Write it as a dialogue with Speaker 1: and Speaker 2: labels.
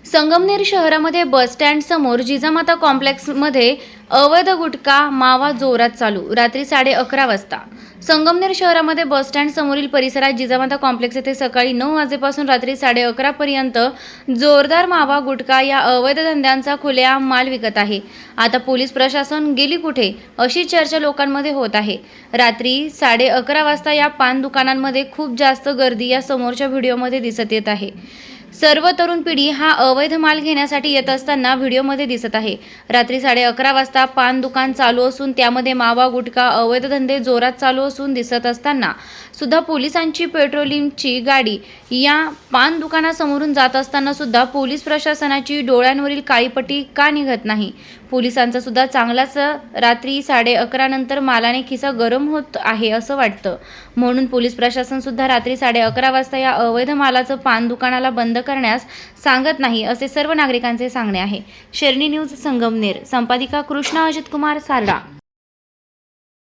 Speaker 1: संगमनेर शहरामध्ये bus stand समोर जिजामाता कॉम्प्लेक्समध्ये अवैध गुटखा मावा जोरात चालू। रात्री 11:30 वाजता संगमनेर शहरामध्ये बस स्टँड समोरील परिसरात जिजामाता कॉम्प्लेक्स येथे सकाळी 9 वाजेपासून रात्री 11:30 पर्यंत जोरदार मावा गुटखा या अवैध धंद्यांचा खुलेआम माल विकत आहे। आता पोलीस प्रशासन गेली कुठे अशी चर्चा लोकांमध्ये होत आहे। रात्री 11:30 वाजता या पान दुकानांमध्ये खूप जास्त गर्दी या समोरच्या व्हिडिओमध्ये दिसत येत आहे। सर्व तरुण पिढी हा अवैध माल घेण्यासाठी येत असताना व्हिडिओमध्ये दिसत आहे। रात्री 11:30 वाजता पान दुकान चालू असून त्यामध्ये मावा गुटखा अवैध धंदे जोरात चालू असून दिसत असताना सुद्धा पोलिसांची पेट्रोलिंगची गाडी या पान दुकानासमोरून जात असताना सुद्धा पोलीस प्रशासनाची डोळ्यांवरील काळी पट्टी का निघत नाही। पोलिसांचा सुद्धा चांगलाच रात्री 11:30 नंतर मालाने खिसा गरम होत आहे असं वाटतं। म्हणून पोलीस प्रशासन सुद्धा रात्री 11:30 वाजता या अवैध मालाचं पान दुकानाला बंद करण्यास सांगत नाही असे सर्व नागरिकांचे सांगणे आहे। शेरनी न्यूज संगमनेर, संपादिका कृष्णा अजित कुमार सारडा।